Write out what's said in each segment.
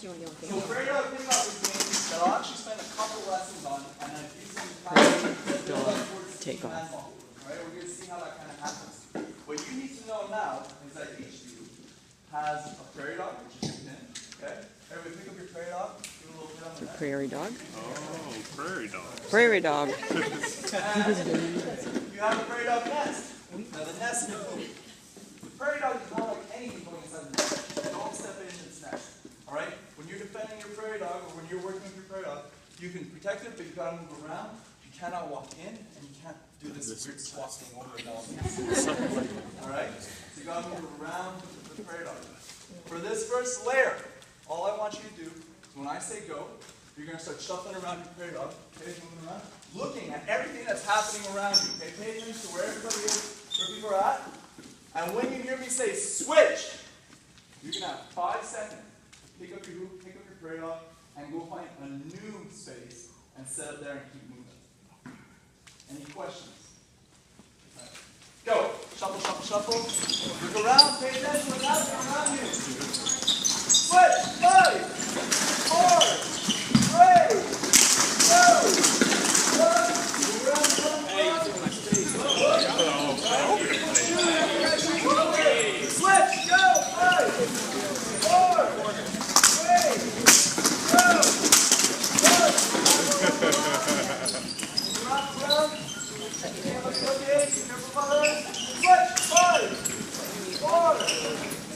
So prairie dog pickup is a game that I'll actually spend a couple lessons on, and then recently build up towards take off. Alright, we're going to see how that kind of happens. What you need to know now is that each of you has a prairie dog, which is your pin. Okay? Everybody pick up your prairie dog. Give it a little bit on the neck. Prairie dog. Oh, prairie dog. Prairie dog. You have a prairie dog nest. Now the nest is food. The prairie dog is not like anything going inside the nest. Don't step into its nest. Alright? When you're defending your prairie dog, or when you're working with your prairie dog, you can protect it, but you've got to move around. You cannot walk in, and you can't do this weird swat thing over the wall. Alright? So you've got to move around with the prairie dog. For this first layer, all I want you to do is when I say go, you're going to start shuffling around your prairie dog. Okay, moving around. Looking at everything that's happening around you. Okay, pay attention to where everybody is, where people are at. And when you hear me say switch, you're going to have 5 seconds. Pick up your hoop, pick up your prairie dog, and go find a new space and set up there and keep moving. Any questions? Right. Go. Shuffle, shuffle, shuffle. Look around, pay attention to what's happening around you. Switch. 5, 4, 3, 2, 1. Move around the front. Switch. Go. 5, 4, 3, 2, 1. Rock around. Okay. Careful behind. Switch. 5, 4,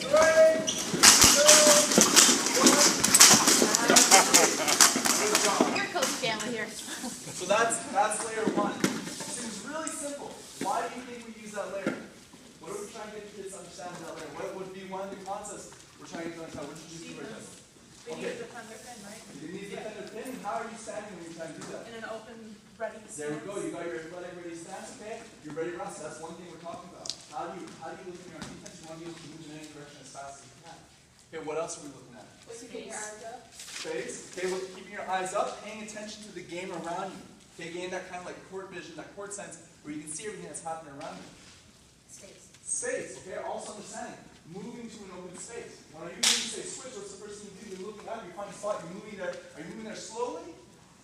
3, 2, 1. You're Coach Family here. So that's layer 1. It seems really simple. Why do you think we use that layer? What are we trying to get kids to understand that layer? What would be one of the concepts we're trying to understand? What did you do right now? They need to defend their pin, right? You need to defend their pin. How are you standing when you're trying to do that? In an open, ready stance. There we go. You got your athletic ready stance. Okay. You're ready to run. So that's one thing we're talking about. How do you look in your defense? You want to be able to move in any direction as fast as you can. Okay. What else are we looking at? Keeping your eyes up. Space. Okay. Well, keeping your eyes up, paying attention to the game around you. Okay. Gain that kind of like court vision, that court sense, where you can see everything that's happening around you. Space, okay, also understanding. Moving to an open space. When you say switch, what's the first thing you do? You're looking up, you find a spot, you're moving there. Are you moving there slowly?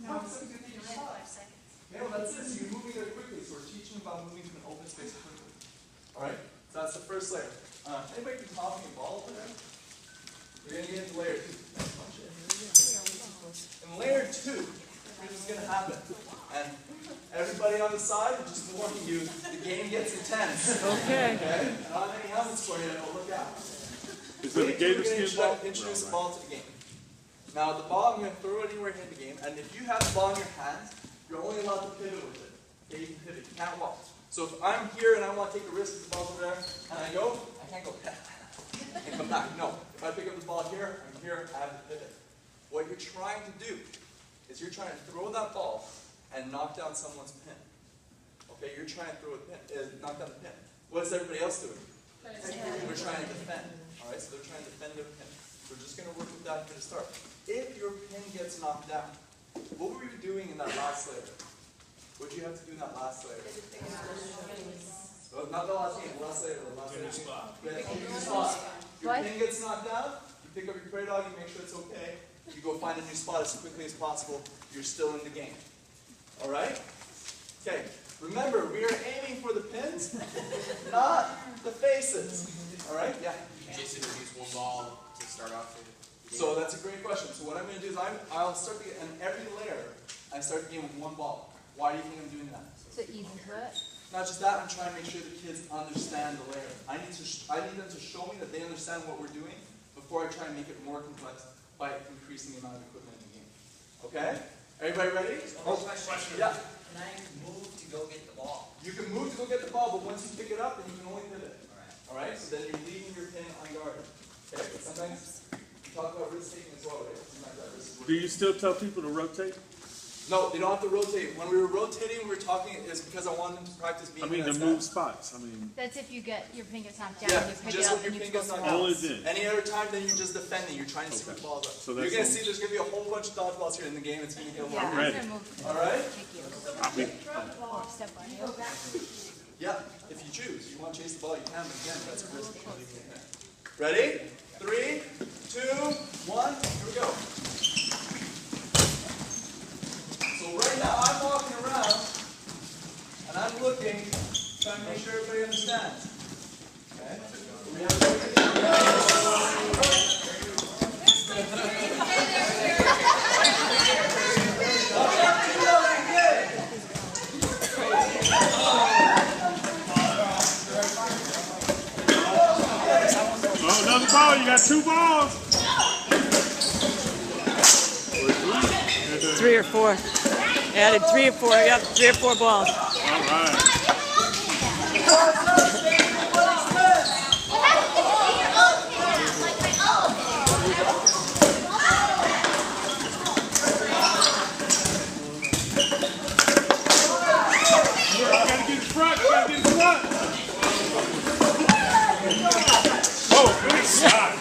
No, it's something to your spot. 5 seconds. Yeah, well, that's it. So you're moving there quickly. So we're teaching about moving to an open space quickly. Alright? So that's the first layer. Anybody can toss me a ball over there? We're going to get into layer 2. In layer 2, here's what's going to happen. And everybody on the side, just warning you, the game gets intense. Okay. Okay? I don't have any helmets for you, but look out. Is that a gator skin ball? Introduce the ball to the game. Now, the ball, I'm going to throw it anywhere in the game, and if you have the ball in your hand, you're only allowed to pivot with it. Okay, you can pivot. You can't walk. So if I'm here and I want to take a risk with the ball over there, and I go, I can't go back. And come back. No. If I pick up the ball here, I'm here, I have to pivot. What you're trying to do is you're trying to throw that ball and knock down someone's pin. Okay, you're trying to throw a pin, knock down the pin. What is everybody else doing? We're trying to defend. Alright, so they're trying to defend their pin. We're just going to work with that here to start. If your pin gets knocked down, what were you doing in that last layer? What did you have to do in that last layer? Well, not the last game, the last layer. The last layer. Spot. Your pin gets knocked down, you pick up your prairie dog, you make sure it's okay. You go find a new spot as quickly as possible. You're still in the game. Alright? Okay. Remember, we are aiming for the pins, not the faces. Alright? Yeah? You just introduce one ball to start off with. So that's a great question. So what I'm going to do is I'll start the game, and every layer, I start the game with one ball. Why do you think I'm doing that? So even to it. Not just that, I'm trying to make sure the kids understand the layer. I need them to show me that they understand what we're doing before I try and make it more complex by increasing the amount of equipment in the game. Okay? Everybody ready? Question. Yeah. Can I move to go get the ball? You can move to go get the ball, but once you pick it up, then you can only pivot. Alright? So then you're leaving your pin unguarded. Okay? But sometimes you talk about risk taking as well, right? Sometimes that risk is Do you still tell people to rotate? No, they don't have to rotate. When we were rotating, we were talking, is because I wanted them to practice being in that to move stance. spots. That's if you get your pin gets knocked down, Yeah, you pick just it up when and your you pin go gets knocked somewhere down. Only then. Any other time, then you're just defending. You're trying to see what the ball's up. So you're that's going to see there's going to be a whole bunch of dodgeballs here in the game. It's going to get a lot. Yeah, ready. I'm gonna move. Alright? Kick you. I mean, Step on you. Yeah, if you choose. You want to chase the ball, you can, but again, that's a risk. Ready? 3, 2, 1, here we go. you got 2 balls. 3 or 4. Added 3 or 4. Yep, 3 or 4 balls. All right. Gotta get in front. Oh, good shot.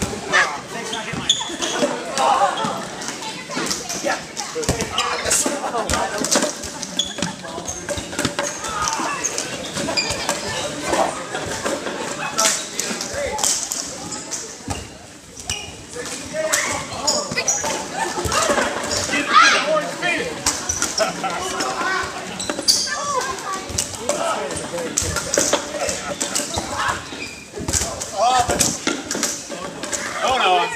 Hold on.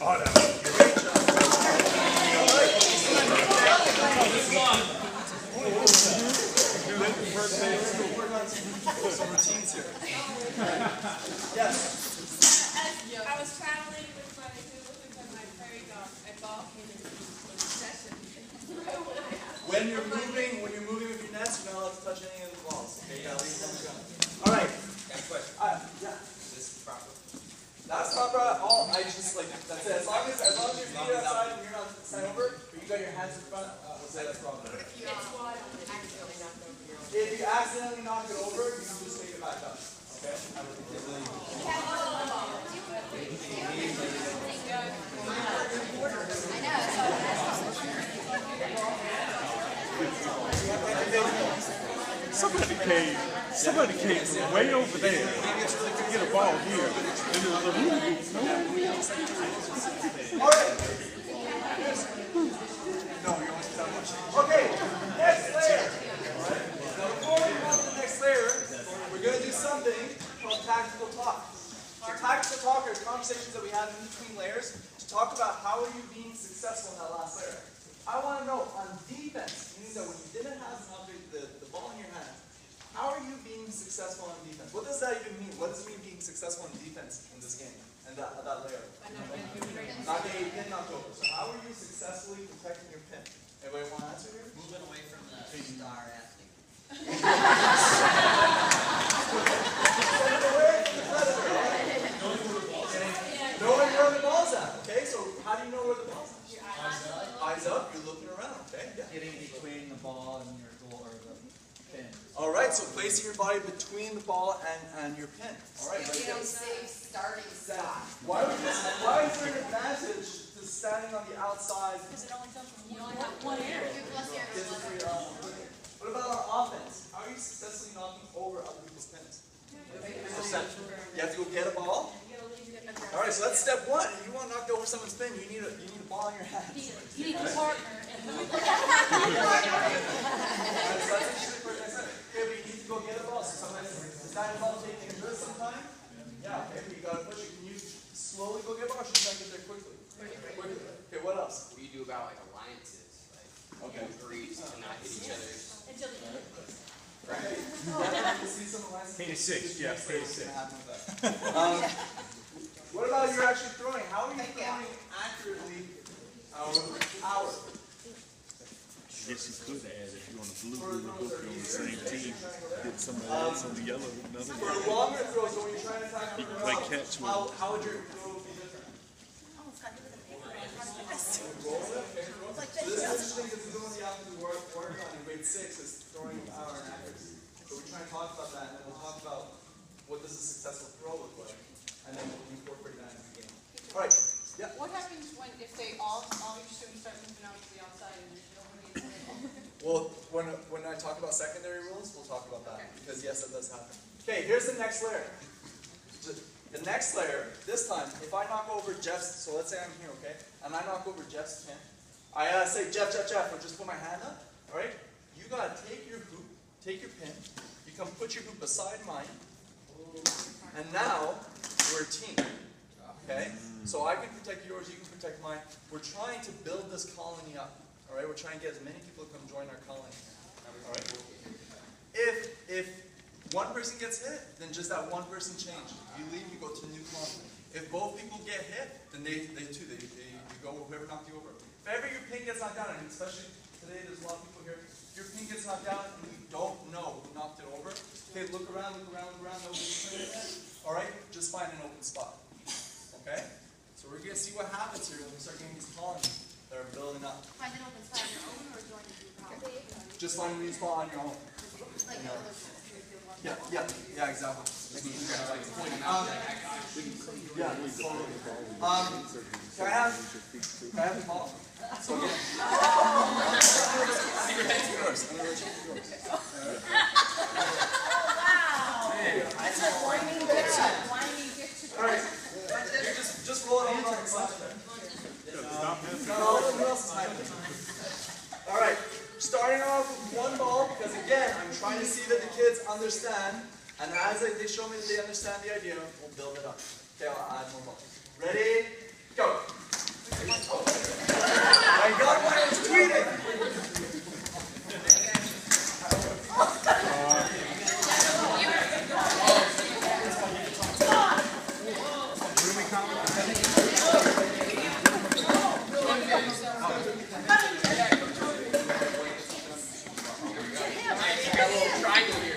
Oh, that was Some routines here. Yes. I was traveling with my prairie dog, and ball came in the session. When you're moving with your nets, you're not allowed to touch any of the balls. Okay, you gotta leave them go. All right. Got a question. Yeah. This is proper. That's not right at all. I just like that's it. As long as your feet are outside and you're not sent over, but you got your hands in front, we'll say that's proper. If you accidentally knock it over, you can just take it back up. Okay? Somebody came from way over there to get a ball here. And it was a hula hoop. All right. No, you're only that much. Okay, next layer. All right. Now before we go to the next layer, we're going to do something called tactical talk. So tactical talk are conversations that we have in between layers to talk about how are you being successful in that last layer. I want to know on defense, meaning that when you didn't have the ball in your hand, how are you being successful on defense? What does that even mean? What does it mean being successful in defense in this game and that layer? Not getting pin knocked over. So how are you successfully protecting your pin? Anybody want to answer here? Moving away from the star athlete. Knowing where the ball's at. Okay, so how do you know where the ball's at? Eyes up, you're looking around. Okay, yeah. Getting between the ball and your goal or the pin. All right, so placing your body between the ball and your pin. All right, right there. Safe starting spot. Why is there an advantage to standing on the outside? Because it only comes from you only have one area. What about our offense? How are you successfully knocking over other people's pins? You have to go get a ball. All right, so that's step 1. If you want to knock over someone's pin, you need a ball in your hand. You need a partner. Okay, but you need to go get a ball. So sometimes is that ball taking a bit sometime? Yeah, okay, but you gotta push it. Can you slowly go get a ball or should you try to get there quickly? Quickly. Okay, what else? What do you do about like alliances? Like agrees to not hit each other. Until you Okay. See some lines? K-6, yeah, K-6. What about you're actually throwing? How are you throwing accurately hour? I guess you could add if you're on a blue hula hoop, you're on the same team. Get somebody else on the yellow, another For guy. longer throws, when you're trying to attack You can play catch with him. how would your throw be different? So this is interesting because this is one of the options we're working on in grade 6 is throwing power and accuracy. So we try and talk about that, and then we'll talk about what does a successful throw look like, and then we'll incorporate that into the game. All right. Yeah. What happens if they all your students start moving out to the outside and there's nobody in the middle? Well, when I talk about secondary rules, we'll talk about that because yes, that does happen. Okay, here's the next layer. The next layer, this time, if I knock over Jeff's, so let's say I'm here, okay, and I knock over Jeff's pin, I say Jeff, or just put my hand up, all right? You gotta take your hoop, take your pin, you come put your hoop beside mine, and now we're a team. Okay? So I can protect yours, you can protect mine. We're trying to build this colony up. All right? We're trying to get as many people to come join our colony. All right? If one person gets hit, then just that one person change. You leave, you go to a new colony. If both people get hit, then you go with whoever knocked you over. If ever your pin gets knocked down, and especially today there's a lot of people here, your pin gets knocked down and you don't know who knocked it over, okay, look around, nobody's putting it in. Alright, just find an open spot. Okay? So we're gonna see what happens here when we start getting these colonies that are building up. Find an open spot on your own or join the group colony? Just find a new spot on your own. Like the other ones. Yeah, exactly. Yeah, totally. Can I have the ball? So again. Secret head to yours. I'm gonna let you do yours. Alright. Just roll it over on the side there. Not all of else is hiding. Alright. Starting off with one ball, because again, I'm trying to see that the kids understand, and as they show me that they understand the idea, we'll build it up. Okay, I'll add more balls. Ready? Go! I got one, I was tweeting! Got a little triangle here.